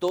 2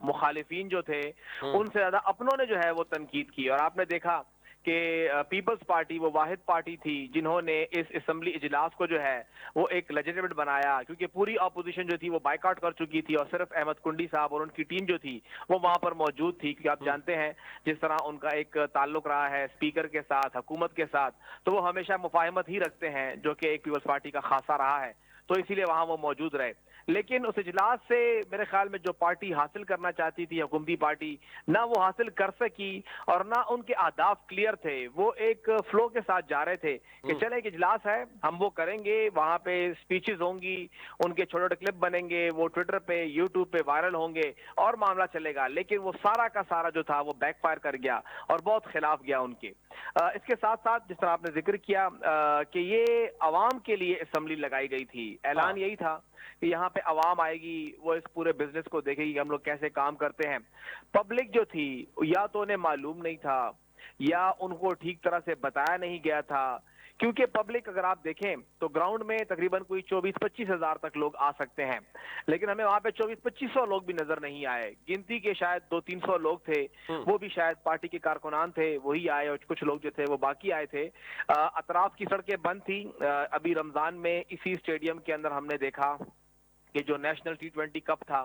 مخالفین جو تھے ان سے زیادہ اپنوں نے جو ہے وہ تنقید کی. اور آپ نے دیکھا کہ پیپلز پارٹی وہ واحد پارٹی تھی جنہوں نے اس اسمبلی اجلاس کو جو ہے وہ ایک لیجٹمیٹ بنایا, کیونکہ پوری اپوزیشن جو تھی وہ بائیکاٹ کر چکی تھی اور صرف احمد کنڈی صاحب اور ان کی ٹیم جو تھی وہ وہاں پر موجود تھی. کیونکہ آپ جانتے ہیں جس طرح ان کا ایک تعلق رہا ہے اسپیکر کے ساتھ, حکومت کے ساتھ, تو وہ ہمیشہ مفاہمت ہی رکھتے ہیں جو کہ ایک پیپلز پارٹی کا خاصہ رہا ہے, تو اسی لیے وہاں وہ موجود رہے. لیکن اس اجلاس سے میرے خیال میں جو پارٹی حاصل کرنا چاہتی تھی, حکومتی پارٹی, نہ وہ حاصل کر سکی اور نہ ان کے اہداف کلیئر تھے. وہ ایک فلو کے ساتھ جا رہے تھے کہ چلے ایک اجلاس ہے, ہم وہ کریں گے, وہاں پہ سپیچز ہوں گی, ان کے چھوٹے چھوٹے کلپ بنیں گے, وہ ٹویٹر پہ یوٹیوب پہ وائرل ہوں گے اور معاملہ چلے گا. لیکن وہ سارا کا سارا جو تھا وہ بیک فائر کر گیا اور بہت خلاف گیا ان کے. اس کے ساتھ ساتھ جس طرح آپ نے ذکر کیا کہ یہ عوام کے لیے اسمبلی لگائی گئی تھی, اعلان یہی تھا کہ یہاں پہ عوام آئے گی, وہ اس پورے بزنس کو دیکھے گی کہ ہم لوگ کیسے کام کرتے ہیں. پبلک جو تھی یا تو انہیں معلوم نہیں تھا یا ان کو ٹھیک طرح سے بتایا نہیں گیا تھا, کیونکہ پبلک اگر آپ دیکھیں تو گراؤنڈ میں تقریباً کوئی 24-25 ہزار تک لوگ آ سکتے ہیں, لیکن ہمیں وہاں پہ 2400-2500 لوگ بھی نظر نہیں آئے. گنتی کے شاید 200-300 لوگ تھے, وہ بھی شاید پارٹی کے کارکنان تھے, وہی آئے, اور کچھ لوگ جو تھے وہ باقی آئے تھے. اطراف کی سڑکیں بند تھی. ابھی رمضان میں اسی اسٹیڈیم کے اندر ہم نے دیکھا کہ جو نیشنل T20 کپ تھا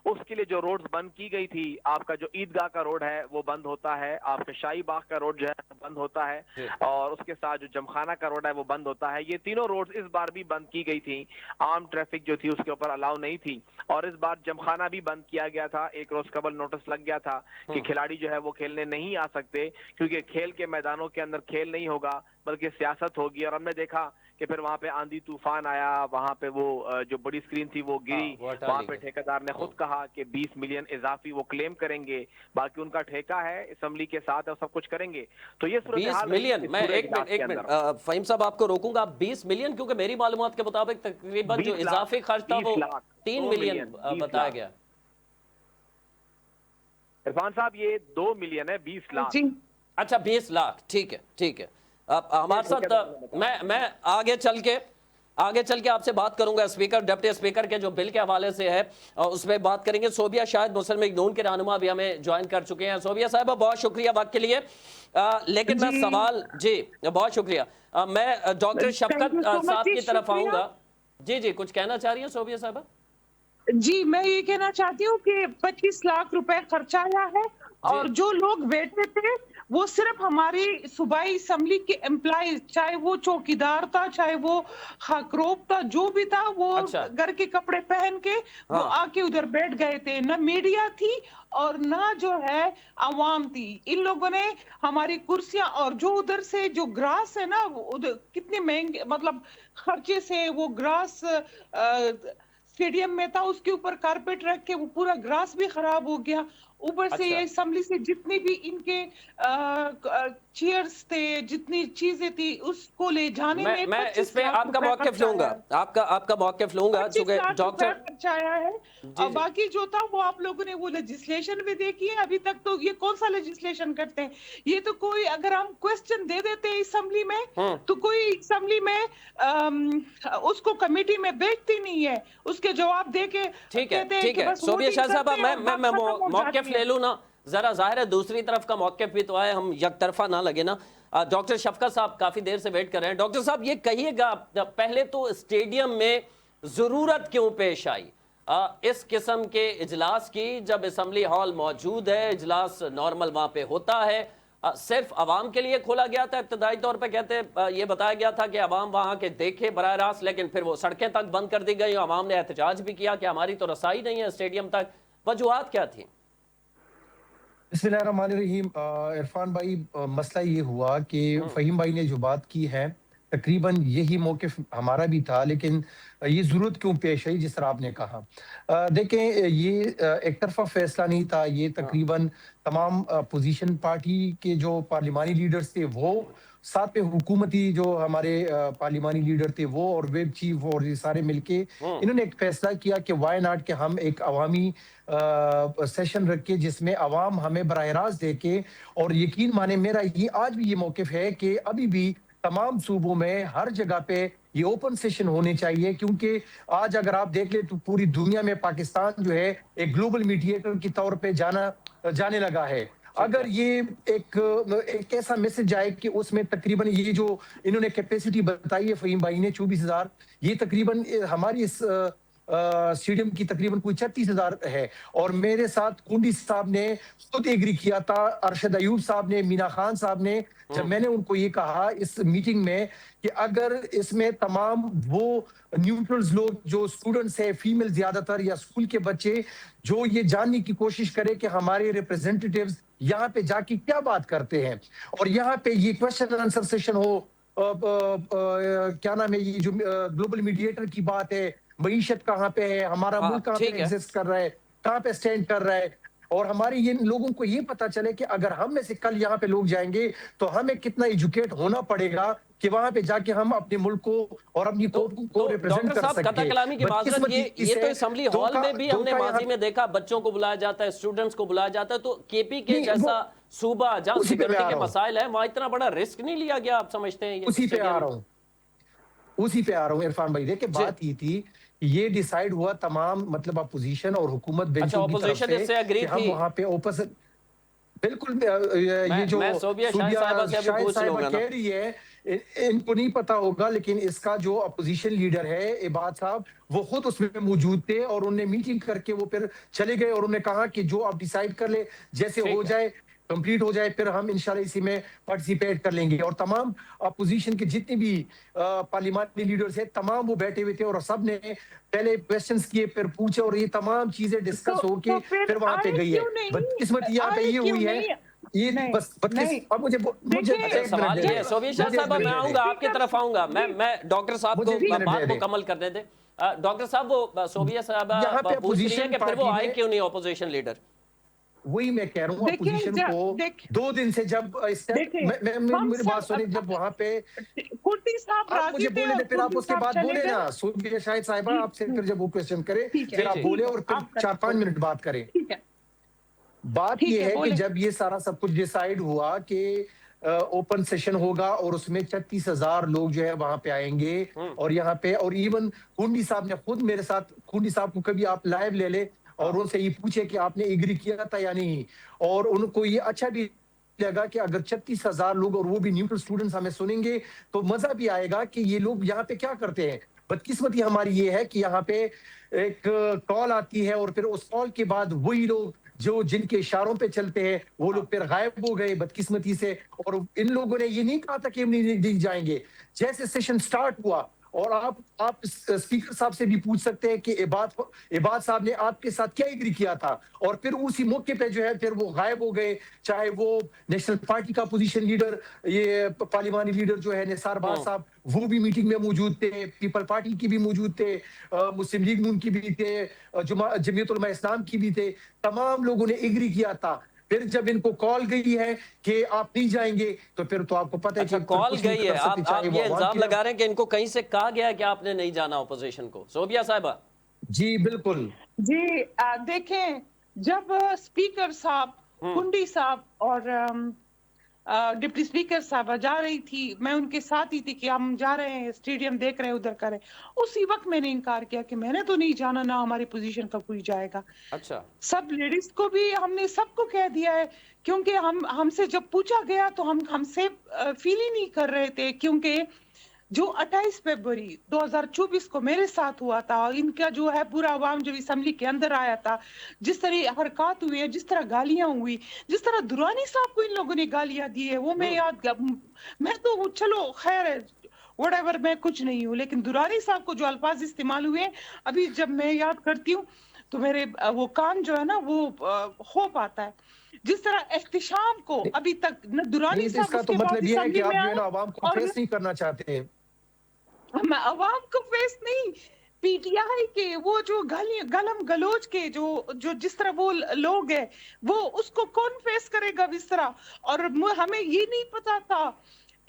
اس کے لیے جو روڈز بند کی گئی تھی, آپ کا جو عیدگاہ کا روڈ ہے وہ بند ہوتا ہے, آپ کے شاہی باغ کا روڈ جو ہے بند ہوتا ہے, اور اس کے ساتھ جو جمخانہ کا روڈ ہے وہ بند ہوتا ہے. یہ تینوں روڈز اس بار بھی بند کی گئی تھی. عام ٹریفک جو تھی اس کے اوپر الاؤ نہیں تھی, اور اس بار جمخانہ بھی بند کیا گیا تھا. ایک روز قبل نوٹس لگ گیا تھا کہ کھلاڑی جو ہے وہ کھیلنے نہیں آ سکتے, کیونکہ کھیل کے میدانوں کے اندر کھیل نہیں ہوگا بلکہ سیاست ہوگی. اور ہم نے دیکھا کہ پھر وہاں پہ آندھی طوفان آیا, وہاں پہ وہ جو بڑی اسکرین تھی وہ گری, وہاں پہ ٹھیکیدار نے خود کہا کہ 20 ملین اضافی وہ کلیم کریں گے, باقی ان کا ٹھیکہ ہے اسمبلی کے ساتھ اور سب کچھ کریں گے. تو یہ 20 ملین, میں ایک منٹ فہیم صاحب آپ کو روکوں گا. 20 ملین, کیونکہ میری معلومات کے مطابق تقریباً جو اضافی خرچ تھا وہ 3 ملین بتایا گیا. عرفان صاحب یہ 2 ملین ہے, 20 لاکھ. اچھا 20 لاکھ, ٹھیک ہے ٹھیک ہے. اب ہمارے ساتھ میں آگے چل کے آپ سے بات کروں گا. اسپیکر, ڈپٹی اسپیکر کے جو بل کے حوالے سے ہے اس پہ بات کریں گے. صوبیہ شاہد مسلم لیگ نون کے رہنما بھی ہمیں جوائن کر چکے ہیں. صوبیہ صاحبہ بہت شکریہ وقت کے لیے. لیکن میں سوال, جی بہت شکریہ, میں ڈاکٹر شفقت صاحب کی طرف آؤں گا. جی کچھ کہنا چاہ رہی ہیں صوبیہ صاحبہ؟ جی میں یہ کہنا چاہتی ہوں کہ 25 لاکھ روپے خرچ آیا ہے, اور جو لوگ بیٹھے تھے وہ صرف ہماری صوبائی اسمبلی کے امپلائیز, چاہے وہ چوکیدار تھا, چاہے وہ خاکروب تھا, جو بھی تھا, وہ گھر کے کپڑے پہن کے وہ آ کے ادھر بیٹھ گئے تھے. نہ میڈیا تھی اور نہ جو ہے عوام تھی. ان لوگوں نے ہماری کرسیاں, اور جو ادھر سے جو گراس ہے نا, کتنے مہنگے مطلب خرچے سے وہ گراس اسٹیڈیم میں تھا, اس کے اوپر کارپیٹ رکھ کے وہ پورا گراس بھی خراب ہو گیا. اوپر سے یہ اسمبلی سے جتنی بھی ان کے چیئرز تھے, جتنی چیزیں تھی, اس کو لے جانے میں اس پہ آپ کا موقف لوں گا, آپ کا موقف لوں گا, چونکہ ڈاکٹر آیا ہے. اور باقی جو تھا وہ آپ لوگوں نے وہ لیجسلیشن بھی دیکھی ہے. ابھی تک تو یہ کون سا لیجسلیشن کرتے ہیں, یہ تو کوئی اگر ہم کوسچن دے دیتے ہیں اسمبلی میں تو کوئی اسمبلی میں اس کو کمیٹی میں بیچتی نہیں ہے, اس کے جواب دے کے ٹھیک ہے. صوبیہ شاہ صاحبہ میں موقف لے لوں نا, ذرا ظاہر ہے دوسری طرف کا موقف بھی تو آئے, ہم یک طرفہ نہ لگے نا. ڈاکٹر شفقت صاحب کافی دیر سے ویٹ کر رہے ہیں. ڈاکٹر صاحب یہ کہیے گا, پہلے تو اسٹیڈیم میں ضرورت کیوں پیش آئی اس قسم کے اجلاس کی, جب اسمبلی ہال موجود ہے, اجلاس نارمل وہاں پہ ہوتا ہے, صرف عوام کے لیے کھولا گیا تھا. ابتدائی طور پہ کہتے یہ بتایا گیا تھا کہ عوام وہاں کے دیکھے براہ راست, لیکن پھر وہ سڑکیں تک بند کر دی گئی. عوام نے احتجاج بھی کیا کہ ہماری تو رسائی نہیں ہے اسٹیڈیم تک. وجوہات کیا تھیں؟ بسم اللہ الرحمن الرحیم. عرفان بھائی, مسئلہ یہ ہوا کہ فہیم بھائی نے جو بات کی ہے تقریباً یہی موقف ہمارا بھی تھا, لیکن یہ ضرورت کیوں پیش آئی جس طرح آپ نے کہا. دیکھیں یہ ایک طرفہ فیصلہ نہیں تھا, یہ تقریباً تمام اپوزیشن پارٹی کے جو پارلیمانی لیڈرز تھے وہ, ساتھ میں حکومتی جو ہمارے پارلیمانی لیڈر تھے وہ, اور ویب چیف, اور یہ سارے مل کے انہوں نے ایک فیصلہ کیا کہ وائی ناٹ کہ ہم ایک عوامی سیشن رکھے جس میں عوام ہمیں براہ راست دیکھے. اور یقین مانے میرا یہ آج بھی یہ موقف ہے کہ ابھی بھی تمام صوبوں میں ہر جگہ پہ یہ اوپن سیشن ہونے چاہیے، کیونکہ آج اگر آپ دیکھ لیں تو پوری دنیا میں پاکستان جو ہے ایک گلوبل میڈیٹر کی طور پہ جانے لگا ہے۔ اگر یہ ایک ایسا میسج آئے کہ اس میں تقریباً یہ جو انہوں نے کیپیسٹی بتائی ہے فہیم بھائی نے 24,000، یہ تقریباً ہماری اس اسٹیڈیم کی تقریباً کوئی 36,000 ہے، اور میرے ساتھ کنڈی صاحب نے خود ایگری کیا تھا، ارشد ایوب صاحب نے، مینا خان صاحب نے، جب میں نے ان کو یہ کہا اس میٹنگ میں کہ اگر اس میں تمام وہ نیوٹرلز لوگ جو اسٹوڈنٹس ہیں، فیمیل زیادہ تر یا اسکول کے بچے، جو یہ جاننے کی کوشش کرے کہ ہمارے ریپرزینٹیٹیوز یہاں پہ جا کے کیا بات کرتے ہیں، اور یہاں پہ یہ کویسچن آنسر سیشن ہو، کیا نام ہے، یہ جو گلوبل میڈیٹر کی بات ہے، معیشت کہاں پہ ہے، ہمارا ملک کہاں پہ ایگزسٹ کر رہا ہے، کہاں پہ سٹینڈ کر رہا ہے، اور ہمارے یہ لوگوں کو یہ پتا چلے کہ اگر ہم میں سے کل یہاں پہ لوگ جائیں گے تو ہمیں کتنا ایجوکیٹ ہونا پڑے گا کہ وہاں پہ جا کے ہم اپنے ملک کو اور اپنی قوم کو ریپرزینٹ کر سکتے ہیں۔ قطع کلامی کی معذرت، یہ تو اسمبلی ہال میں بھی ہم نے ماضی میں دیکھا، بچوں کو بلایا جاتا ہے، اسٹوڈنٹس کو بلایا جاتا ہے، تو کے پی کے جیسا صوبہ جہاں سیکورٹی کے مسائل ہیں وہاں اتنا بڑا رسک نہیں لیا گیا، آپ سمجھتے ہیں؟ اسی پہ آ رہا ہوں عرفان بھائی، دیکھیں بات یہ تھی، یہ ڈیسائیڈ ہوا تمام مطلب اپوزیشن اور حکومت بینچوں کی طرف سے کہ ہم وہاں پہ اوپس بالکل، یہ جو صوبیہ شاہد صاحبہ کہہ رہی ہے ان کو نہیں پتا ہوگا، لیکن اس کا جو اپوزیشن لیڈر ہے عباد صاحب، وہ خود اس میں موجود تھے، اور انہوں نے میٹنگ کر کے وہ پھر چلے گئے، اور انہوں نے کہا کہ جو آپ ڈیسائیڈ کر لے، جیسے ہو جائے کمپلیٹ ہو جائے، پھر ہم انشاءاللہ اسی میں پارٹیسپیٹ کر لیں گے۔ اور تمام اپوزیشن کے جتنے بھی پارلیمانی لیڈرز ہیں تمام وہ بیٹھے ہوئے تھے، اور سب نے پہلے کویسچنز کیے، پھر پوچھے، اور یہ تمام چیزیں ڈسکس ہو کے پھر وہاں پہ گئی ہے۔ بدقسمتی یہاں پہ یہ ہوئی ہے، یہ بس اب مجھے سوال یہ ہے صوبیہ شاہ صاحب، میں آؤں گا آپ کی طرف، آؤں گا میں ڈاکٹر صاحب کو بات مکمل کرنے دیں۔ ڈاکٹر صاحب، وہ صوبیہ صاحبہ پوچھ رہی ہے کہ پھر وہ آئے کیوں نہیں اپوزیشن لیڈر؟ وہی میں کہہ رہا ہوں، اپوزیشن کو 2 دن سے جب میری بات سنیں، جب وہاں پہ آپ مجھے بولے تھے، پھر آپ اس کے بعد بولے نا صوبیہ شاہد صاحبہ، آپ سے پھر جب وہ کویسچن کرے پھر آپ بولے، اور پھر 4-5 منٹ بات کریں۔ بات یہ ہے کہ جب یہ سارا سب کچھ ڈیسائیڈ ہوا کہ اوپن سیشن ہوگا اور اس میں 36,000 لوگ جو ہے وہاں پہ آئیں گے، اور یہاں پہ، اور ایون کنڈی صاحب نے خود میرے ساتھ، کنڈی صاحب کو کبھی آپ لائیو لے لے اور ان سے یہ پوچھے کہ آپ نے ایگری کیا تھا یا نہیں، اور ان کو یہ اچھا بھی لگا کہ اگر 36,000 لوگ اور وہ بھی نیوٹرل اسٹوڈنٹس ہمیں سنیں گے تو مزہ بھی آئے گا کہ یہ لوگ یہاں پہ کیا کرتے ہیں۔ بدقسمتی ہماری یہ ہے کہ یہاں پہ ایک کال آتی ہے، اور پھر اس کال کے بعد وہی لوگ جو جن کے اشاروں پہ چلتے ہیں وہ لوگ پھر غائب ہو گئے بدقسمتی سے، اور ان لوگوں نے یہ نہیں کہا تھا کہ ہم نہیں جائیں گے۔ جیسے سیشن سٹارٹ ہوا، اور آپ اسپیکر صاحب سے بھی پوچھ سکتے ہیں کہ عباد صاحب نے آپ کے ساتھ کیا ایگری کیا تھا، اور پھر اسی موقع پہ جو ہے پھر وہ غائب ہو گئے، چاہے وہ نیشنل پارٹی کا اپوزیشن لیڈر، یہ پارلیمانی لیڈر جو ہے نثار باز صاحب، وہ بھی میٹنگ میں موجود تھے، پیپل پارٹی کی بھی موجود تھے، مسلم لیگ نون کی بھی تھے، جمعیت علماء اسلام کی بھی تھے، تمام لوگوں نے ایگری کیا تھا۔ پھر جب ان کو کال گئی ہے کہ آپ نہیں جائیں گے تو پھر تو آپ کو پتہ ہے کہ کال گئی ہے، آپ یہ الزام لگا رہے ہیں کہ ان کو کہیں سے کہا گیا ہے کہ آپ نے نہیں جانا اپوزیشن کو، صوبیہ صاحبہ؟ جی بالکل جی دیکھیں، جب اسپیکر صاحب، کنڈی صاحب اور ڈپٹی اسپیکر صاحبہ جا رہی تھی، میں ان کے ساتھ ہی تھی کہ ہم جا رہے ہیں اسٹیڈیم دیکھ رہے ہیں، ادھر کریں، اسی وقت میں نے انکار کیا کہ میں نے تو نہیں جانا، نہ ہماری پوزیشن کا کوئی جائے گا۔ اچھا، سب لیڈیز کو بھی ہم نے سب کو کہہ دیا ہے، کیونکہ ہم سے جب پوچھا گیا تو ہم سے فیل ہی نہیں کر رہے تھے، کیونکہ جو 28 فروری 2024 کو میرے ساتھ ہوا تھا، ان کا جو ہے پورا عوام جو اسمبلی کے اندر آیا تھا، جس طرح حرکات ہوئی ہیں، جس طرح گالیاں ہوئی، جس طرح درانی صاحب کو ان لوگوں نے گالیاں دی ہے، وہ میں یاد، میں تو چلو خیر ہے وٹ ایور، میں کچھ نہیں ہوں، لیکن درانی صاحب کو جو الفاظ استعمال ہوئے ہیں، ابھی جب میں یاد کرتی ہوں تو میرے وہ کان جو ہے نا وہ خوف آتا ہے، جس طرح احتشام کو ابھی تک نہ درانی اس صاحب کا اس تو کے بعد مطلب یہ ہے اسمبلی کہ آپ میں جو ہے نا آئے، عوام کو فیس نہیں کرنا چاہتے ہیں۔ میں عوام کو فیس نہیں، پی ٹی آئی کے وہ جو گلم گلوچ کے جو جس طرح وہ لوگ ہیں، وہ اس کو کون فیس کرے گا اس طرح؟ اور ہمیں یہ نہیں پتا تھا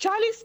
40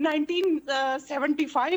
1975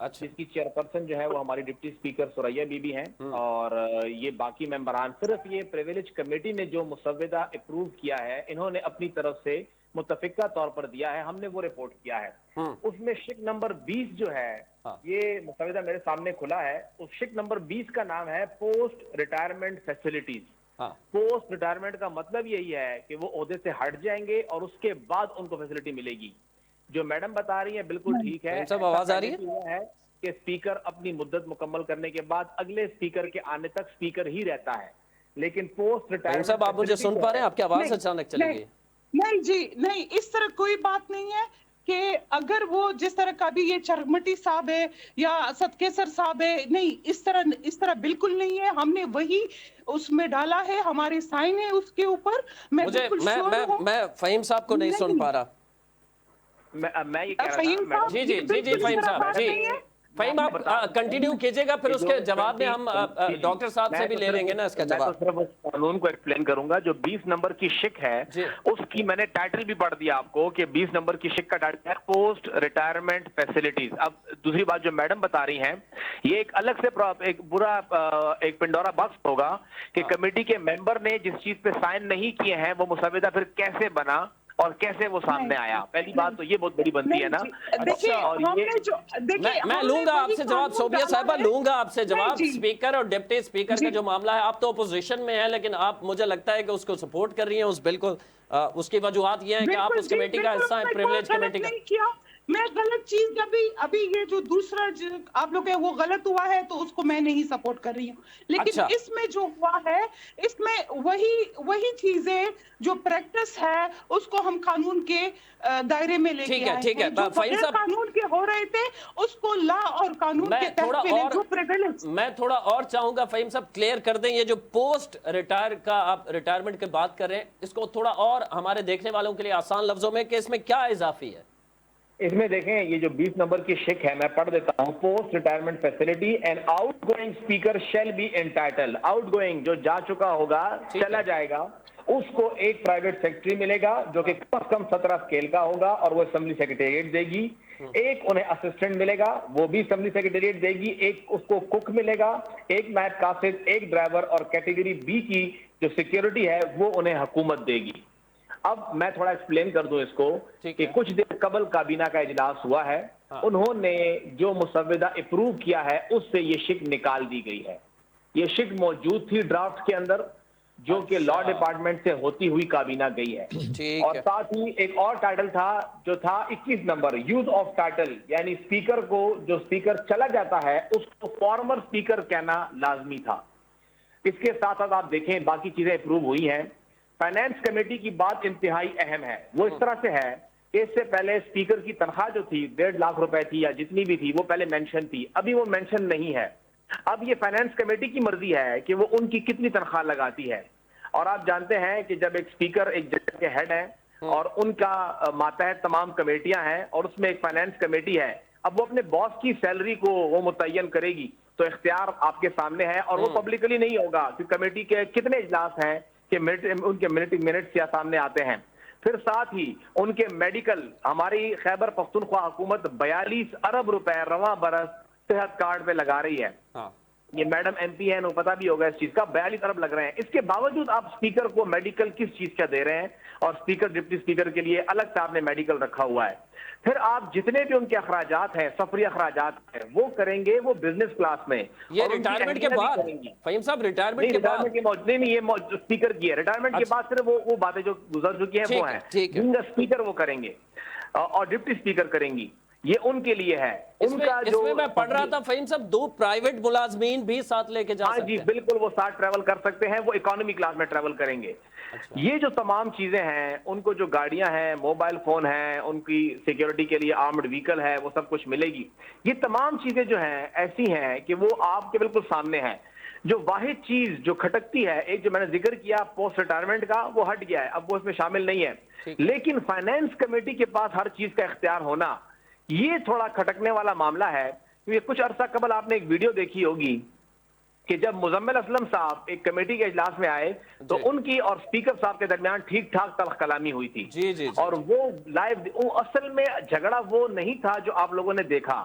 اچھا جس کی چیئرپرسن جو ہے وہ ہماری deputy speaker Suraiya be be ہیں، اور یہ باقی ممبران صرف یہ پریویلیج کمیٹی نے جو مسودہ اپروو کیا ہے انہوں نے اپنی طرف سے متفقہ طور پر دیا ہے، ہم نے وہ رپورٹ کیا ہے۔ اس میں شق نمبر 20 جو ہے یہ مسودہ میرے سامنے کھلا ہے، اس شق نمبر 20 کا نام ہے post retirement facilities. Post retirement کا مطلب یہی ہے کہ وہ عہدے سے ہٹ جائیں گے اور اس کے بعد ان کو فیسلٹی ملے گی۔ جو میڈم بتا رہی ہیں بالکل ٹھیک ہے، صاحب آواز آ رہی ہے کہ اسپیکر اپنی مدت مکمل کرنے کے بعد اگلے اسپیکر کے آنے تک اسپیکر ہی رہتا ہے، لیکن پوسٹ ریٹائرمنٹ صاحب آپ مجھے سن پا رہے ہیں؟ آپ کی آواز اچانک چلی گئی۔ نہیں جی نہیں، اس طرح کوئی بات نہیں ہے کہ اگر وہ جس طرح کا بھی یہ چرمٹی صاحب ہے یا صدقے سر صاحب ہے، نہیں اس طرح بالکل نہیں ہے۔ ہم نے وہی اس میں ڈالا ہے، ہمارے سائن ہے اس کے اوپر۔ میں فہیم صاحب کو نہیں سن پا رہا۔ میں یہ کہہ رہا تھا جی فہیم صاحب، جی فہیم آپ کنٹینیو کیجئے گا، پھر اس کے جواب میں ہم ڈاکٹر صاحب سے بھی لے لیں گے نا اس کا جواب۔ میں تو صرف اس قانون کو ایکسپلین کروں گا جو 20 نمبر کی شق ہے، اس کی میں نے ٹائٹل بھی پڑھ دیا آپ کو کہ 20 نمبر کی شق کا ٹائٹل ہے پوسٹ ریٹائرمنٹ فیسلٹیز۔ اب دوسری بات جو میڈم بتا رہی ہیں، یہ ایک الگ سے ایک برا ایک پنڈورا باکس ہوگا کہ کمیٹی کے ممبر نے جس چیز پہ سائن نہیں کیے ہیں وہ مسودہ پھر کیسے بنا اور کیسے وہ سامنے آیا۔ پہلی بات تو یہ بہت بڑی بنتی ہے نا۔ میں لوں گا آپ سے جواب، صوبیہ صاحبہ لوں گا آپ سے جواب۔ اسپیکر اور ڈپٹی اسپیکر کا جو معاملہ ہے، آپ تو اپوزیشن میں ہیں لیکن آپ مجھے لگتا ہے کہ اس کو سپورٹ کر رہی ہیں اس بل کو۔ اس کی وجوہات یہ ہیں کہ آپ اس کمیٹی کا حصہ ہیں، پریولیج کمیٹی کا۔ میں غلط چیز ابھی یہ جو دوسرا آپ لوگ وہ غلط ہوا ہے تو اس کو میں نہیں سپورٹ کر رہی ہوں، لیکن اس میں جو ہوا ہے اس میں وہی چیزیں جو پریکٹس ہے اس کو ہم قانون کے دائرے میں لے کے آئے ہیں۔ ٹھیک ہے جو بغیر قانون کے ہو رہے تھے اس کو لا اور قانون کے تحت جو پریویلیج۔ میں تھوڑا اور چاہوں گا فہیم صاحب کلیئر کر دیں، یہ جو پوسٹ ریٹائر کا آپ ریٹائرمنٹ کی بات کر رہے ہیں، اس کو تھوڑا اور ہمارے دیکھنے والوں کے لیے آسان لفظوں میں کہ اس میں کیا اضافی ہے؟ اس میں دیکھیں یہ جو 20 نمبر کی شق ہے میں پڑھ دیتا ہوں۔ Post retirement facility and outgoing speaker shall be entitled. Outgoing جو جا چکا ہوگا، چلا جائے گا، اس کو ایک پرائیویٹ سیکرٹری ملے گا جو کہ کم از کم 17 اسکیل کا ہوگا اور وہ اسمبلی سیکریٹریٹ دے گی۔ ایک انہیں اسسٹنٹ ملے گا، وہ بھی اسمبلی سیکریٹریٹ دے گی۔ ایک اس کو کک ملے گا، ایک نائب قاصد، ایک ڈرائیور، اور کیٹیگری بی کی جو سیکیورٹی ہے وہ انہیں حکومت دے گی۔ اب میں تھوڑا ایکسپلین کر دوں اس کو کہ کچھ دیر قبل کابینہ کا اجلاس ہوا ہے، انہوں نے جو مسودہ اپروو کیا ہے اس سے یہ شق نکال دی گئی ہے۔ یہ شق موجود تھی ڈرافٹ کے اندر جو کہ لا ڈپارٹمنٹ سے ہوتی ہوئی کابینہ گئی ہے، اور ساتھ ہی ایک اور ٹائٹل تھا جو تھا 21 نمبر، یوز آف ٹائٹل، یعنی اسپیکر کو جو اسپیکر چلا جاتا ہے اس کو فارمر اسپیکر کہنا لازمی تھا۔ اس کے ساتھ ساتھ آپ دیکھیں باقی چیزیں اپروو ہوئی ہیں۔ فائنانس کمیٹی کی بات انتہائی اہم ہے، وہ اس طرح سے ہے کہ اس سے پہلے اسپیکر کی تنخواہ جو تھی 1.5 لاکھ روپے تھی یا جتنی بھی تھی وہ پہلے مینشن تھی، ابھی وہ مینشن نہیں ہے۔ اب یہ فائنانس کمیٹی کی مرضی ہے کہ وہ ان کی کتنی تنخواہ لگاتی ہے، اور آپ جانتے ہیں کہ جب ایک اسپیکر ایک جج کے ہیڈ ہیں اور ان کا ماتحت تمام کمیٹیاں ہیں اور اس میں ایک فائنانس کمیٹی ہے، اب وہ اپنے باس کی سیلری کو وہ متعین کرے گی تو اختیار آپ کے سامنے ہے، اور وہ پبلکلی نہیں ہوگا کہ کمیٹی کے کتنے اجلاس ہیں کہ ان کے منٹ کیا سامنے آتے ہیں۔ پھر ساتھ ہی ان کے میڈیکل، ہماری خیبر پختونخوا حکومت 42 ارب روپے رواں برس صحت کارڈ پہ لگا رہی ہے۔ یہ میڈم ایم پی ہے، انہیں پتا بھی ہوگا اس چیز کا، 42 ارب لگ رہے ہیں۔ اس کے باوجود آپ اسپیکر کو میڈیکل کس چیز کا دے رہے ہیں، اور اسپیکر ڈپٹی اسپیکر کے لیے الگ سے آپ نے میڈیکل رکھا ہوا ہے۔ پھر آپ جتنے بھی ان کے اخراجات ہیں، سفری اخراجات ہیں، وہ کریں گے وہ بزنس کلاس میں۔ یہ ریٹائرمنٹ کے بعد فہیم صاحب، ریٹائرمنٹ کے بعد نہیں، یہ اسپیکر کی ہے۔ ریٹائرمنٹ کے بعد صرف وہ باتیں جو گزر چکی ہیں وہ ہیں، اسپیکر وہ کریں گے اور ڈپٹی اسپیکر کریں گی، یہ ان کے لیے ہے۔ اس میں میں پڑھ رہا تھا فہیم صاحب 2 پرائیویٹ ملازمین بھی ساتھ لے کے جا سکتے ہیں۔ جی بالکل، وہ ساتھ ٹریول کر سکتے ہیں، وہ اکانومی کلاس میں ٹریول کریں گے۔ یہ جو تمام چیزیں ہیں، ان کو جو گاڑیاں ہیں، موبائل فون ہیں، ان کی سیکیورٹی کے لیے آرمڈ وہیکل ہے، وہ سب کچھ ملے گی۔ یہ تمام چیزیں جو ہیں ایسی ہیں کہ وہ آپ کے بالکل سامنے ہیں۔ جو واحد چیز جو کھٹکتی ہے، ایک جو میں نے ذکر کیا پوسٹ ریٹائرمنٹ کا، وہ ہٹ گیا ہے، اب وہ اس میں شامل نہیں ہے، لیکن فائنانس کمیٹی کے پاس ہر چیز کا اختیار ہونا یہ تھوڑا کھٹکنے والا معاملہ ہے۔ کیونکہ کچھ عرصہ قبل آپ نے ایک ویڈیو دیکھی ہوگی کہ جب مزمل اسلم صاحب ایک کمیٹی کے اجلاس میں آئے تو ان کی اور اسپیکر صاحب کے درمیان ٹھیک ٹھاک تلخ کلامی ہوئی تھی، اور وہ لائیو، اصل میں جھگڑا وہ نہیں تھا جو آپ لوگوں نے دیکھا۔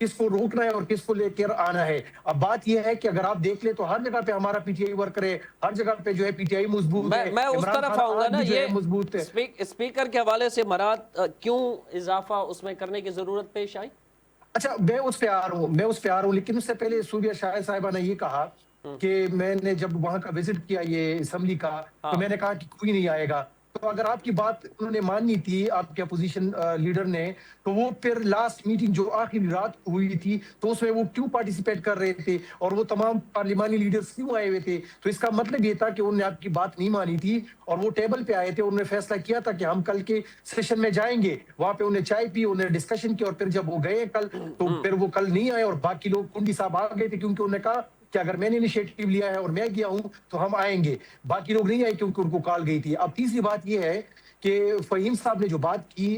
کس کو روکنا ہے اور کس کو لے کر آنا ہے. اب بات یہ ہے کہ اگر آپ دیکھ لیں تو ہر جگہ پہ ہمارا پی ٹی آئی ورکر ہے, ہر جگہ پہ جو ہے پی ٹی آئی مضبوط ہے, میں اس عمران طرف خان آؤں گا آج نا, بھی جو ہے یہ مضبوط ہے. اسپیکر کے حوالے سے مراد کیوں اضافہ اس میں کرنے کی ضرورت پیش آئی؟ اچھا میں اس پہ آ رہا ہوں, لیکن اس سے پہلے صوبیہ شاہد صاحبہ نے یہ کہا کہ میں نے جب وہاں کا وزٹ کیا یہ اسمبلی کا تو میں نے کہا کہ کوئی نہیں آئے گا. تو اگر آپ کی بات انہوں نے ماننی تھی آپ کے اپوزیشن لیڈر نے, تو وہ پھر لاسٹ میٹنگ جو آخری رات ہوئی تھی تو اس میں وہ کیوں پارٹیسپیٹ کر رہے تھے اور وہ تمام پارلیمانی لیڈرز کیوں آئے ہوئے تھے؟ تو اس کا مطلب یہ تھا کہ انہوں نے آپ کی بات نہیں مانی تھی اور وہ ٹیبل پہ آئے تھے. انہوں نے فیصلہ کیا تھا کہ ہم کل کے سیشن میں جائیں گے, وہاں پہ انہیں چائے پی, انہیں ڈسکشن کیا, اور پھر جب وہ گئے کل تو پھر وہ کل نہیں آئے اور باقی لوگ کنڈی صاحب آ گئے تھے کیونکہ انہوں نے کہا کہ اگر میں نے انیشیٹو لیا ہے اور میں گیا ہوں تو ہم آئیں گے. باقی لوگ نہیں آئے کیونکہ ان کو کال گئی تھی. اب تیسری بات یہ ہے کہ فہیم صاحب نے جو بات کی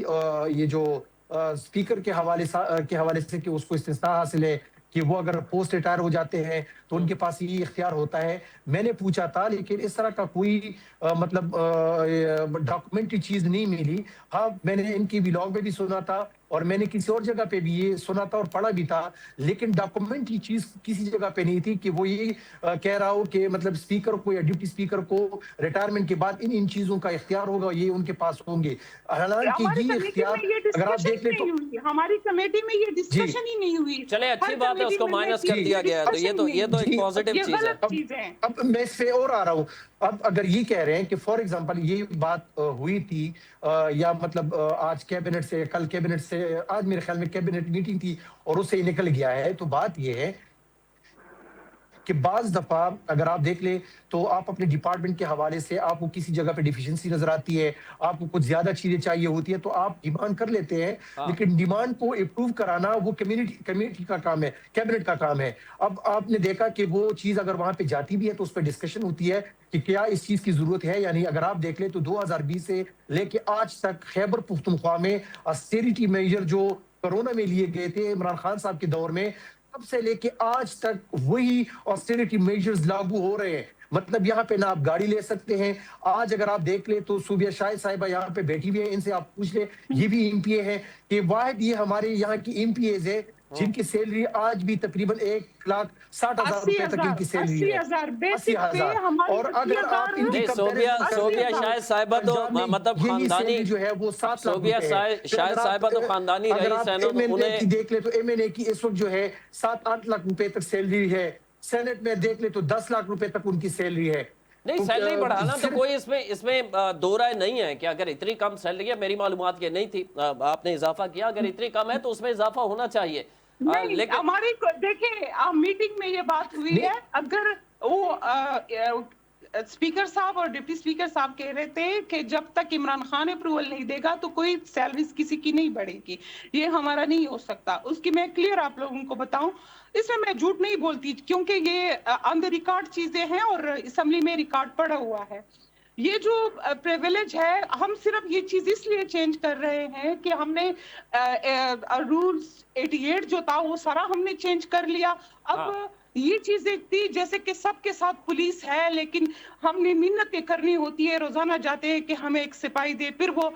یہ جو اسپیکر کے حوالے سے کہ اس کو استثناء حاصل ہے کہ وہ اگر پوسٹ ریٹائر ہو جاتے ہیں تو ان کے پاس یہ اختیار ہوتا ہے. میں نے پوچھا تھا لیکن اس طرح کا کوئی مطلب ڈاکومنٹری چیز نہیں ملی. ہاں میں نے ان کی ولاگ میں بھی سنا تھا اور میں نے کسی اور جگہ پہ بھی یہ سنا تھا اور پڑھا بھی تھا, لیکن ڈاکومنٹری چیز کسی جگہ پہ نہیں تھی کہ وہ یہ کہہ رہا ہو کہ مطلب اسپیکر کو یا ڈپٹی اسپیکر کو ریٹائرمنٹ کے بعد ان چیزوں کا اختیار ہوگا, یہ ان کے پاس ہوں گے. حالانکہ یہ اختیار اگر آپ دیکھ لیں تو ہماری کمیٹی میں یہ ڈسکشن ہی نہیں ہوئی. چلے اچھی بات ہے, اس کو مائنس کر دیا گیا ہے, تو یہ تو ایک پازیٹیو چیز ہے. اب میں اس پہ اور آ رہا ہوں. اب اگر یہ کہہ رہے ہیں کہ فار ایگزامپل یہ بات ہوئی تھی یا مطلب آج کیبنٹ سے, کل کیبنٹ سے, آج میرے خیال میں کیبنٹ میٹنگ تھی اور اس سے ہی نکل گیا ہے, تو بات یہ ہے کہ بعض دفعہ اگر آپ دیکھ لیں تو آپ اپنے ڈپارٹمنٹ کے حوالے سے آپ کو کسی جگہ پہ ڈیفیشنسی نظر آتی ہے, آپ کو کچھ زیادہ چیزیں چاہیے ہوتی ہے تو آپ ڈیمانڈ کر لیتے ہیں, لیکن ڈیمانڈ کو اپروو کرانا وہ کمیونٹی کا کام ہے, کیبنٹ کا کام ہے. اب آپ نے دیکھا کہ وہ چیز اگر وہاں پہ جاتی بھی ہے تو اس پہ ڈسکشن ہوتی ہے کہ کیا اس چیز کی ضرورت ہے یا نہیں. اگر آپ دیکھ لیں تو 2020 سے لے کے آج تک خیبر پختونخوا میں آسٹیریٹی میجر جو کرونا میں لیے گئے تھے عمران خان صاحب کے دور میں, تب سے لے کے آج تک وہی آسٹیریٹی میجرز لاگو ہو رہے ہیں. مطلب یہاں پہ نہ آپ گاڑی لے سکتے ہیں. آج اگر آپ دیکھ لیں تو صوبیہ شاہد صاحبہ یہاں پہ بیٹھی ہوئی ہے, ان سے آپ پوچھ لیں, یہ بھی ایم پی اے ہے کہ واحد یہ ہمارے یہاں کی ایم پی ایز ہے جن کی سیلری آج بھی تقریباً 1,60,000 روپے تک ان کی سیلری ہے, 80,000. اور اگر آپ ان کی صوبیہ شاہد صاحبہ تو مطلب خاندانی جو ہے وہ 7 لاکھ صوبیہ شاہد صاحبہ تو خاندانی رئیس ہیں, انہیں دیکھ لیں تو ایم این اے کی اس وقت جو ہے 7-8 لاکھ روپے تک سیلری ہے. سینٹ میں دیکھ لیں تو 10 لاکھ روپے تک ان کی سیلری ہے. نہیں سیلری بڑھانا تو کوئی اس میں دو رائے نہیں ہے کہ اگر اتنی کم سیلری ہے, میری معلومات یہ نہیں تھی, آپ نے اضافہ کیا, اگر اتنی کم ہے تو اس میں اضافہ ہونا چاہیے. لیکن ہماری دیکھیں میٹنگ میں یہ بات ہوئی ہے, اگر وہ اسپیکر صاحب اور ڈپٹی اسپیکر صاحب کہہ رہے تھے کہ جب تک عمران خان اپروول نہیں دے گا تو کوئی سیلریز کسی کی نہیں بڑھے گی, یہ ہمارا نہیں ہو سکتا. اس کی میں کلیئر آپ لوگوں کو بتاؤں, اس میں جھوٹ نہیں بولتی کیونکہ یہ آن دا ریکارڈ چیزیں ہیں اور اسمبلی میں ریکارڈ پڑا ہوا ہے. یہ جو پریویلیج ہے, ہم صرف یہ چیز اس لیے چینج کر رہے ہیں کہ ہم نے رولز 88 جو تھا وہ سارا ہم نے چینج کر لیا. اب یہ چیزیں تھی جیسے کہ سب کے ساتھ پولیس ہے, لیکن ہم نے منتیں کرنی ہوتی ہے, روزانہ جاتے ہیں کہ ہمیں ایک سپاہی دے, پھر وہ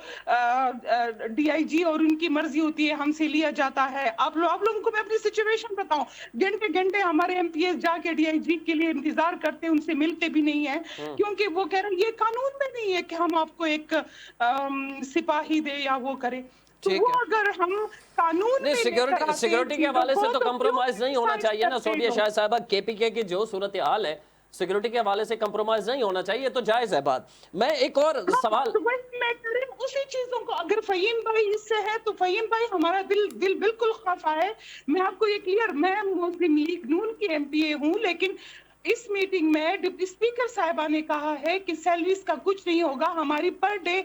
ڈی آئی جی اور ان کی مرضی ہوتی ہے, ہم سے لیا جاتا ہے. آپ لوگوں کو میں اپنی سچویشن بتاؤں, گھنٹے ہمارے ایم پی ایس جا کے ڈی آئی جی کے لیے انتظار کرتے ہیں, ان سے ملتے بھی نہیں ہیں کیونکہ وہ کہہ رہے ہیں یہ قانون میں نہیں ہے کہ ہم آپ کو ایک سپاہی دے یا وہ کرے. تو وہ اگر ہم قانون میں سیکیورٹی کے حوالے سے تو کمپرومائز نہیں ہونا چاہیے نا صوبیہ شاہد صاحبہ. کے پی کے کی جو صورتحال ہے سیکیورٹی کے حوالے سے کمپرومائز نہیں ہونا چاہیے, تو جائز ہے بات. میں ایک اور سوال, اسی چیزوں کو اگر فہیم بھائی اس سے ہے تو فہیم بھائی ہمارا دل بالکل خفا ہے. میں آپ کو یہ کلیئر, میں مسلم لیگ نون کی ایم پی اے ہوں, لیکن اس میٹنگ میں ڈپٹی اسپیکر صاحبہ نے کہا ہے کہ سیلریز کا کچھ نہیں ہوگا, ہماری پر ڈے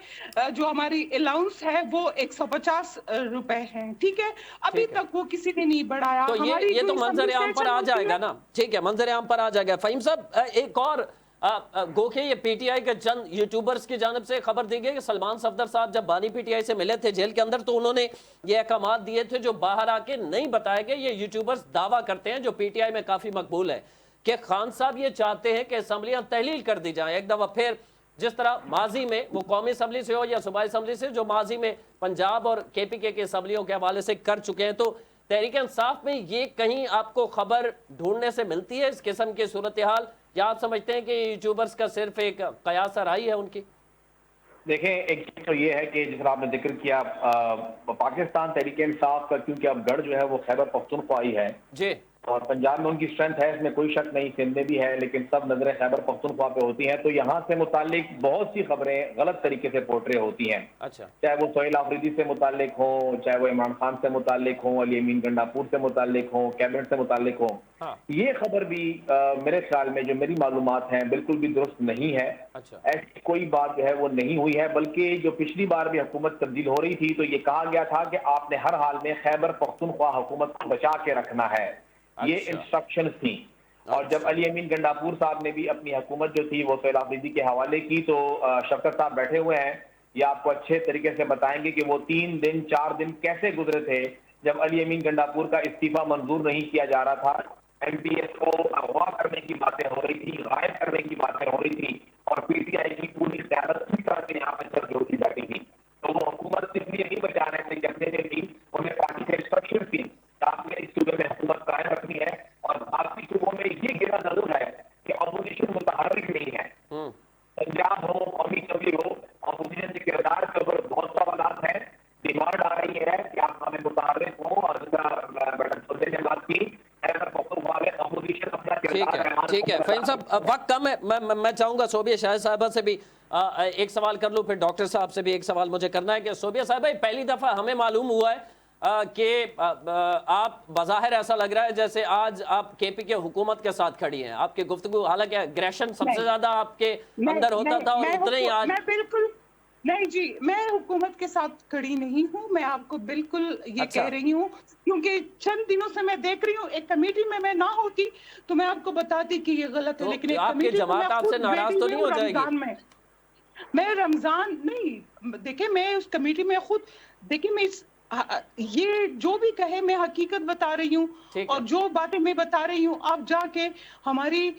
جو ہماری الاؤنس ہے وہ 150 روپے ہیں, ٹھیک ہے. ابھی تک وہ کسی نے نہیں بڑھایا. تو یہ تو منظر عام پر آ جائے گا نا, ٹھیک ہے, منظر عام پر آ جائے گا. فہیم صاحب ایک اور گو کہ یہ پی ٹی آئی کے چند یوٹیوبرز کی جانب سے خبر دی گئی کہ سلمان صفدر صاحب جب بانی پی ٹی آئی سے ملے تھے جیل کے اندر تو انہوں نے یہ احکامات دیے تھے جو باہر آ کے نہیں بتائے گئے. یہ یوٹیوبرز دعویٰ کرتے ہیں جو پی ٹی آئی میں کافی مقبول ہے کہ خان صاحب یہ چاہتے ہیں کہ اسمبلیاں تحلیل کر دی جائیں ایک دفعہ پھر, جس طرح ماضی میں وہ قومی اسمبلی سے ہو یا صوبائی اسمبلی سے جو ماضی میں پنجاب اور کے پی کے اسمبلیوں کے حوالے سے کر چکے ہیں. تو تحریک انصاف میں یہ کہیں آپ کو خبر ڈھونڈنے سے ملتی ہے اس قسم کی صورتحال، یا آپ سمجھتے ہیں کہ یوٹیوبرز کا صرف ایک قیاس آرائی ہے ان کی؟ دیکھیں، ایک چیز تو یہ ہے کہ جس طرح آپ نے ذکر کیا پاکستان تحریک انصاف کا، کیونکہ اب گڑھ جو ہے وہ خیبر پختونخوا ہی ہے جی، اور پنجاب میں ان کی اسٹرینتھ ہے، اس میں کوئی شک نہیں، سندھ میں بھی ہے، لیکن سب نظریں خیبر پختونخوا پہ ہوتی ہیں، تو یہاں سے متعلق بہت سی خبریں غلط طریقے سے پورٹرے ہوتی ہیں، اچھا، چاہے وہ سہیل آفریدی سے متعلق ہوں، چاہے وہ عمران خان سے متعلق ہوں، علی امین گنڈاپور سے متعلق ہوں، کیبنٹ سے متعلق ہوں۔ ہاں، یہ خبر بھی میرے خیال میں جو میری معلومات ہیں بالکل بھی درست نہیں ہے، اچھا، ایسی کوئی بات جو ہے وہ نہیں ہوئی ہے، بلکہ جو پچھلی بار بھی حکومت تبدیل ہو رہی تھی تو یہ کہا گیا تھا کہ آپ نے ہر حال میں خیبر پختونخوا حکومت کو بچا کے رکھنا ہے، یہ اچھا، انسٹرکشنز تھیں۔ اور جب اچھا، علی امین گنڈاپور صاحب نے بھی اپنی حکومت جو تھی وہ سہیل آفریدی کے حوالے کی تو شفقت صاحب بیٹھے ہوئے ہیں، یہ آپ کو اچھے طریقے سے بتائیں گے کہ وہ 3 دن 4 دن کیسے گزرے تھے جب علی امین گنڈاپور کا استعفیٰ منظور نہیں کیا جا رہا تھا، ایم پی ایس کو اغوا کرنے کی باتیں ہو رہی تھی، غائب کرنے کی باتیں ہو رہی تھی، اور پی ٹی آئی کی پوری قیادت کی طرح سے یہاں پہ سر جوڑی جاتی تھی، تو وہ حکومت اس لیے نہیں بچا رہے تھے کہ اپنے لیے تھی، انہیں پارٹی سے انسٹرکشن تھی کہ آپ نے اس صوبے میں حکومت قائم رکھنی ہے، اور باقی صوبوں میں یہ گرا ضرور ہے کہ اپوزیشن متحرک نہیں ہے، پنجاب ہو، قومی اسمبلی ہو، اپوزیشن کے کردار کے اوپر بہت سوالات ہیں، ڈیمانڈ آ رہی ہے کہ آپ ہمیں متحرک ہوں، اور جس طرح میڈم سوزے نے بات کی، اپوزیشن اپنا کردار ٹھیک ہے فہیم صاحب، وقت کم ہے، میں چاہوں گا صوبیہ شاہد صاحبہ سے بھی ایک سوال کر لوں، پھر ڈاکٹر صاحب سے بھی ایک سوال مجھے کرنا ہے کہ صوبیہ صاحبہ پہلی دفعہ ہمیں معلوم ہوا ہے کہ آپ بظاہر ایسا لگ رہا ہے جیسے آج آپ کے پی کے حکومت کے ساتھ کھڑی ہیں، آپ کی گفتگو حالانکہ اگریشن سب سے زیادہ آپ کے اندر ہوتا تھا، اور اتنے ہی آج میں بالکل نہیں جی، میں حکومت کے ساتھ کھڑی نہیں ہوں، میں آپ کو بالکل یہ اچھا، کہہ رہی ہوں، کیونکہ چند دنوں سے میں دیکھ رہی ہوں، ایک کمیٹی میں نہ ہوتی تو میں آپ کو بتاتی کہ یہ غلط ہے، تو لیکن ایک آپ کی کمیٹی میں جماعت آپ سے خود ناراض بیٹھی تو ہوئی نہیں ہوں ہو جائے گی؟ رمضان میں رمضان نہیں، دیکھیں میں اس کمیٹی میں خود، دیکھیں میں یہ جو بھی کہے میں حقیقت بتا رہی ہوں، ٹھیک ہے، اور جو باتیں میں بتا رہی ہوں آپ جا کے ہماری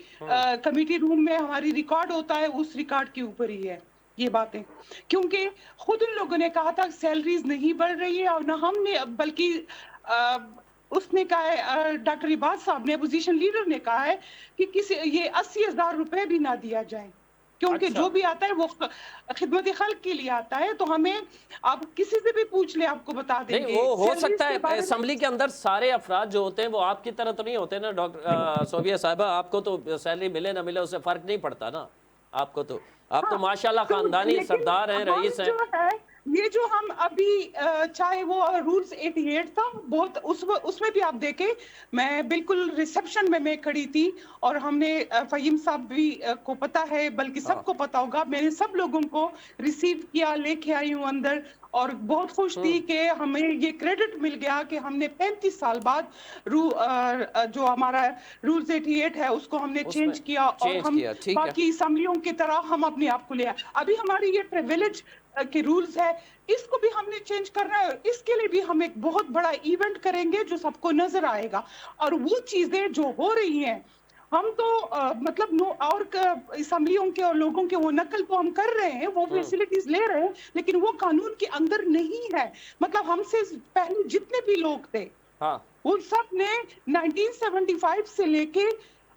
کمیٹی روم میں ہماری ریکارڈ ہوتا ہے، اس ریکارڈ کے اوپر ہی ہے یہ باتیں، کیونکہ خود ان لوگوں نے کہا تھا سیلریز نہیں بڑھ رہی ہے، اور نہ ہم نے، بلکہ اس نے کہا ہے ڈاکٹر عباد صاحب نے، اپوزیشن لیڈر نے کہا ہے کہ یہ 80,000 روپے بھی نہ دیا جائے، کیونکہ اچھا، جو بھی آتا ہے وہ خدمت خلق کے لیے آتا ہے، تو ہمیں آپ کسی سے بھی پوچھ لیں آپ کو بتا دیں نہیں گے وہ ہو سیلریز سکتا ہے کے بارے میں۔ اسمبلی کے اندر سارے افراد جو ہوتے ہیں وہ آپ کی طرح تو نہیں ہوتے نا ڈاکٹر صوبیہ صاحبہ، آپ کو تو سیلری ملے نہ ملے اس سے فرق نہیں پڑتا نا، آپ تو ہاں ماشاءاللہ تو خاندانی لیکن سردار ہیں، ہم رئیس ہیں۔ جو ہے یہ جو ہم ابھی چاہے وہ رولز 88 تھا، بہت اس میں بھی آپ دیکھیں میں بالکل ریسپشن میں کھڑی تھی، اور ہم نے فہیم صاحب بھی کو پتا ہے، بلکہ ہاں، سب کو پتا ہوگا، میں نے سب لوگوں کو ریسیو کیا، لے کے آئی ہوں اندر، اور بہت خوش تھی کہ ہمیں یہ کریڈٹ مل گیا کہ ہم نے 35 سال بعد جو ہمارا رولز 88 ہے اس کو ہم نے اس میں چینج کیا، اور چینج ہم کیا، ٹھیک ہے، باقی اسمبلیوں کی طرح ہم اپنے آپ کو لیا، ابھی ہماری یہ پریویلیج کے رولز ہے، اس کو بھی ہم نے چینج کرنا ہے، اور اس کے لیے بھی ہم ایک بہت بڑا ایونٹ کریں گے جو سب کو نظر آئے گا، اور وہ چیزیں جو ہو رہی ہیں ہم تو مطلب اور اسمبلیوں کے اور لوگوں کے وہ نقل تو ہم کر رہے ہیں، وہ فیسلٹیز لے رہے ہیں، لیکن وہ قانون کے اندر نہیں ہے، مطلب ہم سے پہلے جتنے بھی لوگ تھے ہاں، ان سب نے 1975 سے لے کے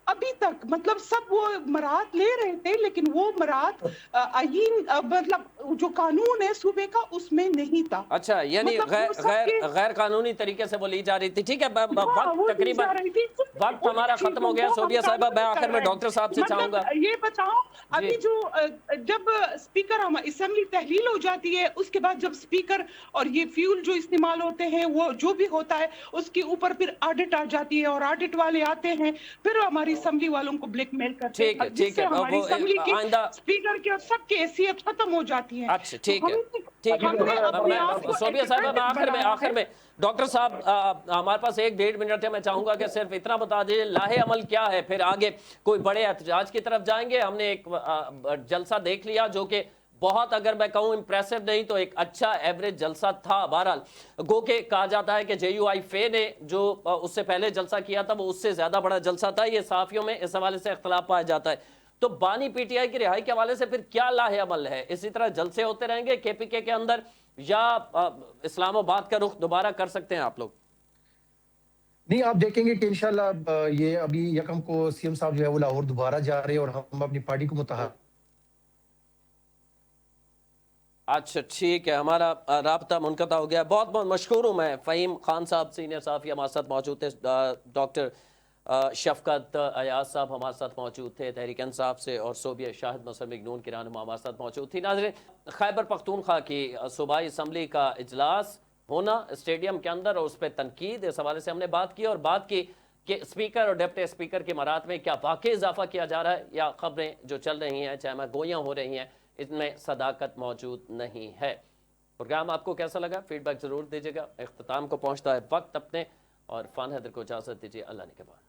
ابھی تک مطلب سب وہ مراحت لے رہے تھے، لیکن وہ مراحت آئین مطلب جو قانون ہے صوبے کا اس میں نہیں تھا، اچھا، یعنی مطلب وہ سب کے غیر قانونی طریقے سے وہ لی جا رہی تھی، ٹھیک ہے، ہاں وقت وہ دی تقریباً جا رہی تھی، وقت ان ہمارا ختم چیزوں ہو گیا کو ہم صوبیہ صاحبہ، میں قانونی آخر کر میں رہے ڈاکٹر صاحب ہیں، سے چاہوں مطلب گا یہ بتاؤ جی، ابھی جو جب اسپیکر اسمبلی تحلیل ہو جاتی ہے، اس کے بعد جب اسپیکر اور یہ فیول جو استعمال ہوتے ہیں وہ جو بھی ہوتا ہے اس کے اوپر پھر آڈٹ آ جاتی ہے، اور آڈٹ والے آتے ہیں پھر ہماری اسمبلی والوں کو بلیک میل کرتے ہیں، جس ٹھیک سے ہے، ہماری وہ اسمبلی کی آئندہ، اسپیکر کی اور سب کی حیثیت ختم ہو جاتی ہے، اچھا تو ٹھیک ہے، ٹھیک ہم نے اپنے آپ ہے کو صوبیہ صاحبہ، میں انڈیپینڈنٹ بنایا آخر ہے۔ میں ڈاکٹر صاحب ہمارے پاس 1.5 منٹ ہے، میں چاہوں گا کہ صرف اتنا بتا دیجیے لاہے عمل کیا ہے، پھر آگے کوئی بڑے احتجاج کی طرف جائیں گے؟ ہم نے ایک جلسہ دیکھ لیا جو کہ بہت، اگر میں کہوں امپریسو نہیں تو ایک اچھا ایوریج جلسہ تھا، بہرحال گو کہ کہا جاتا ہے کہ جے یو آئی فے نے جو اس سے پہلے جلسہ کیا تھا وہ اس سے زیادہ بڑا جلسہ تھا، یہ صحافیوں میں اس حوالے سے اختلاف پایا جاتا ہے، تو بانی پی ٹی آئی کی رہائی کے حوالے سے پھر کیا لاہے عمل ہے؟ اسی طرح جلسے ہوتے رہیں گے کے پی کے اندر، یا اسلام آباد کا رخ دوبارہ کر سکتے ہیں آپ لوگ؟ نہیں آپ دیکھیں گے کہ انشاءاللہ یہ ابھی یکم کو CM صاحب جو ہے وہ لاہور دوبارہ جا رہے ہیں اور ہم اپنی پارٹی کو متحد اچھا ٹھیک ہے، ہمارا رابطہ منقطع ہو گیا. بہت بہت مشکور ہوں میں فہیم خان صاحب، سینئر صحافی ہمارے ساتھ موجود تھے. ڈاکٹر شفقت ایاز صاحب ہمارے ساتھ موجود تھے تحریک انصاف سے، اور صوبیہ شاہد مسلم لیگ نون کی رہنما ہمارے ساتھ موجود تھی. ناظرین، خیبر پختونخوا کی صوبائی اسمبلی کا اجلاس ہونا اسٹیڈیم کے اندر اور اس پہ تنقید، اس حوالے سے ہم نے بات کی، اور بات کی کہ اسپیکر اور ڈپٹی اسپیکر کے مراتب میں کیا واقعی اضافہ کیا جا رہا ہے، یا خبریں جو چل رہی ہیں چاہے گویاں ہو رہی ہیں ان میں صداقت موجود نہیں ہے. پروگرام آپ کو کیسا لگا؟ فیڈ بیک ضرور دیجیے گا. اختتام کو پہنچتا ہے وقت اپنے، اور فان حیدر کو اجازت دیجیے. اللہ نے کے بعد.